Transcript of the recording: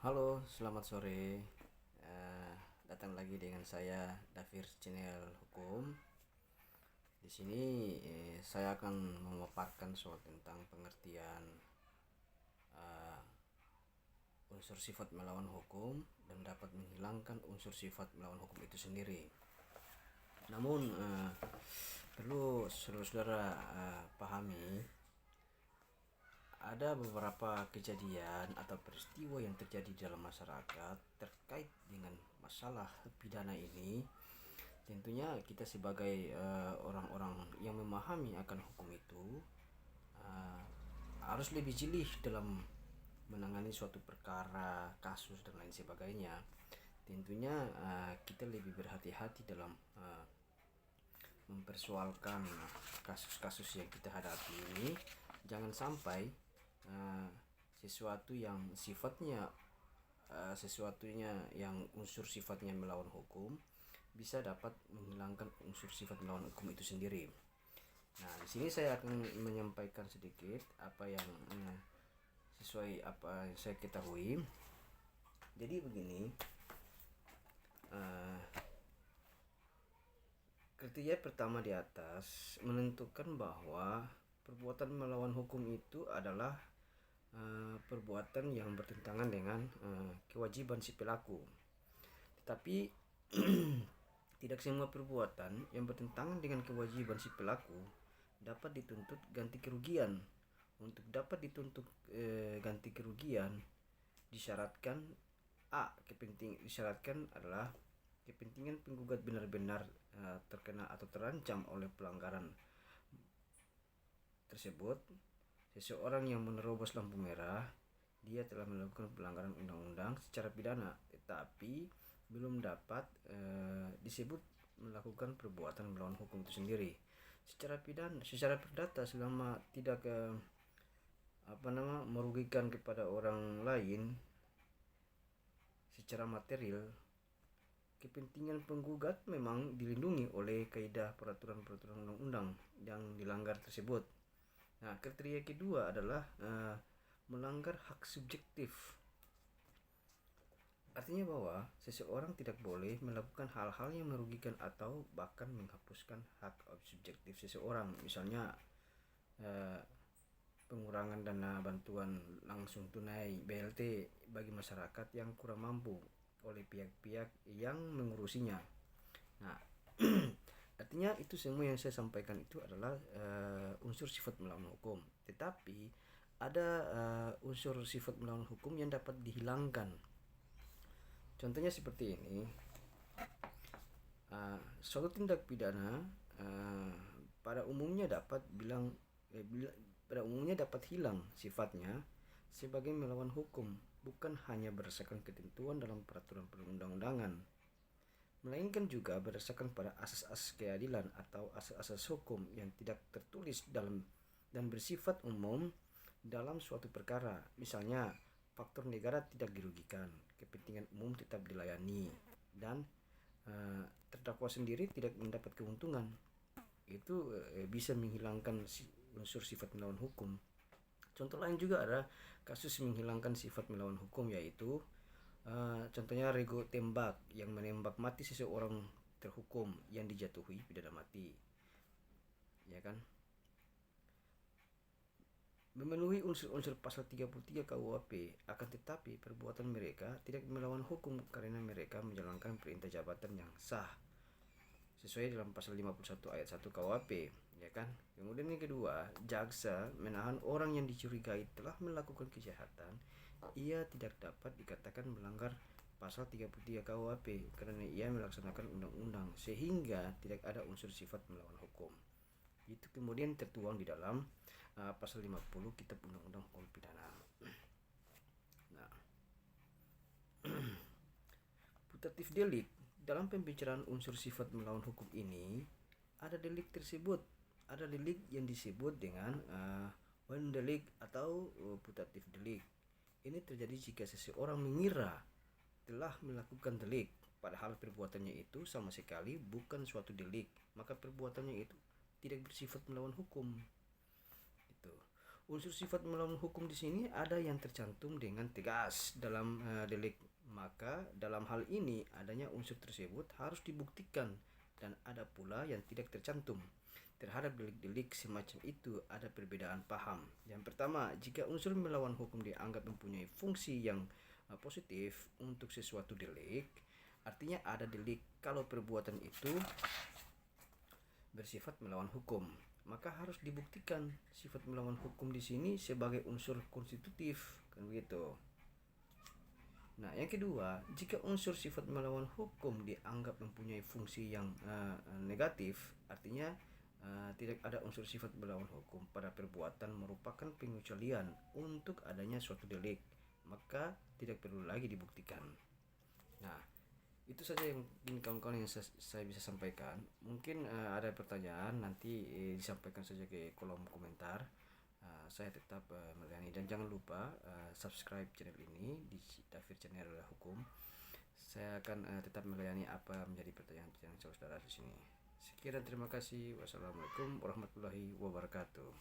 Halo, selamat sore. Datang lagi dengan saya Davir Channel Hukum. Di sini saya akan memaparkan soal tentang pengertian eh, unsur sifat melawan hukum dan dapat menghilangkan unsur sifat melawan hukum itu sendiri. Namun perlu saudara-saudara pahami, ada beberapa kejadian atau peristiwa yang terjadi dalam masyarakat terkait dengan masalah pidana ini. Tentunya kita sebagai orang-orang yang memahami akan hukum itu uh, harus lebih jeli dalam menangani suatu perkara, kasus dan lain sebagainya. Tentunya kita lebih berhati-hati dalam mempersoalkan kasus-kasus yang kita hadapi ini. Jangan sampai uh, sesuatu yang sifatnya sesuatunya yang unsur sifatnya melawan hukum bisa dapat menghilangkan unsur sifat melawan hukum itu sendiri. Nah, di sini saya akan menyampaikan sedikit apa yang sesuai apa yang saya ketahui. Jadi begini, uh, kriteria pertama di atas menentukan bahwa perbuatan melawan hukum itu adalah perbuatan yang bertentangan dengan kewajiban si pelaku. Tetapi tidak semua perbuatan yang bertentangan dengan kewajiban si pelaku dapat dituntut ganti kerugian. Untuk dapat dituntut ganti kerugian disyaratkan disyaratkan adalah kepentingan penggugat benar-benar terkena atau terancam oleh pelanggaran tersebut. Seseorang yang menerobos lampu merah, dia telah melakukan pelanggaran undang-undang secara pidana, tetapi belum dapat disebut melakukan perbuatan melawan hukum itu sendiri. Secara pidana, secara perdata, selama tidak merugikan kepada orang lain secara material, kepentingan penggugat memang dilindungi oleh kaidah peraturan-peraturan undang-undang yang dilanggar tersebut. Nah, kriteria kedua adalah melanggar hak subjektif. Artinya bahwa seseorang tidak boleh melakukan hal-hal yang merugikan atau bahkan menghapuskan hak subjektif seseorang. Misalnya pengurangan dana bantuan langsung tunai BLT bagi masyarakat yang kurang mampu oleh pihak-pihak yang mengurusinya. Nah, artinya itu semua yang saya sampaikan itu adalah unsur sifat melawan hukum. Tetapi ada unsur sifat melawan hukum yang dapat dihilangkan. Contohnya seperti ini. Suatu tindak pidana pada umumnya dapat hilang sifatnya sebagai melawan hukum, bukan hanya berdasarkan ketentuan dalam peraturan perundang-undangan, melainkan juga berdasarkan pada asas-asas keadilan atau asas-asas hukum yang tidak tertulis dalam dan bersifat umum dalam suatu perkara. Misalnya, faktor negara tidak dirugikan, kepentingan umum tetap dilayani, dan terdakwa sendiri tidak mendapat keuntungan. Itu bisa menghilangkan unsur sifat melawan hukum. Contoh lain juga ada kasus menghilangkan sifat melawan hukum, yaitu contohnya rego tembak yang menembak mati seseorang terhukum yang dijatuhi pidana mati, ya kan? Memenuhi unsur-unsur pasal 33 KUHP, akan tetapi perbuatan mereka tidak melawan hukum karena mereka menjalankan perintah jabatan yang sah sesuai dalam pasal 51 ayat 1 KUHP, ya kan? Kemudian yang kedua, jaksa menahan orang yang dicurigai telah melakukan kejahatan, ia tidak dapat dikatakan melanggar pasal 33 KUHP karena ia melaksanakan undang-undang sehingga tidak ada unsur sifat melawan hukum. Itu kemudian tertuang di dalam pasal 50 Kitab Undang-Undang Hukum Pidana. Nah, putatif delik dalam pembicaraan unsur sifat melawan hukum ini ada delik tersebut, ada delik yang disebut dengan delik atau putatif delik. Ini terjadi jika seseorang mengira telah melakukan delik padahal perbuatannya itu sama sekali bukan suatu delik, maka perbuatannya itu tidak bersifat melawan hukum. Itu Unsur sifat melawan hukum di sini ada yang tercantum dengan tegas dalam delik. Maka dalam hal ini adanya unsur tersebut harus dibuktikan, dan ada pula yang tidak tercantum. Terhadap delik-delik semacam itu ada perbedaan paham. Yang pertama, jika unsur melawan hukum dianggap mempunyai fungsi yang positif untuk sesuatu delik, artinya ada delik kalau perbuatan itu bersifat melawan hukum, maka harus dibuktikan sifat melawan hukum di sini sebagai unsur konstitutif, kan begitu. Nah, yang kedua, jika unsur sifat melawan hukum dianggap mempunyai fungsi yang negatif, artinya tidak ada unsur sifat melawan hukum pada perbuatan merupakan pengecualian untuk adanya suatu delik, maka tidak perlu lagi dibuktikan. Nah, itu saja yang mungkin kawan-kawan yang saya bisa sampaikan. Mungkin ada pertanyaan nanti disampaikan saja ke kolom komentar. Saya tetap melayani, dan jangan lupa subscribe channel ini di Dafir Channel Hukum. Saya akan tetap melayani apa menjadi pertanyaan saudara di sini. Sekian dan terima kasih. Wassalamualaikum warahmatullahi wabarakatuh.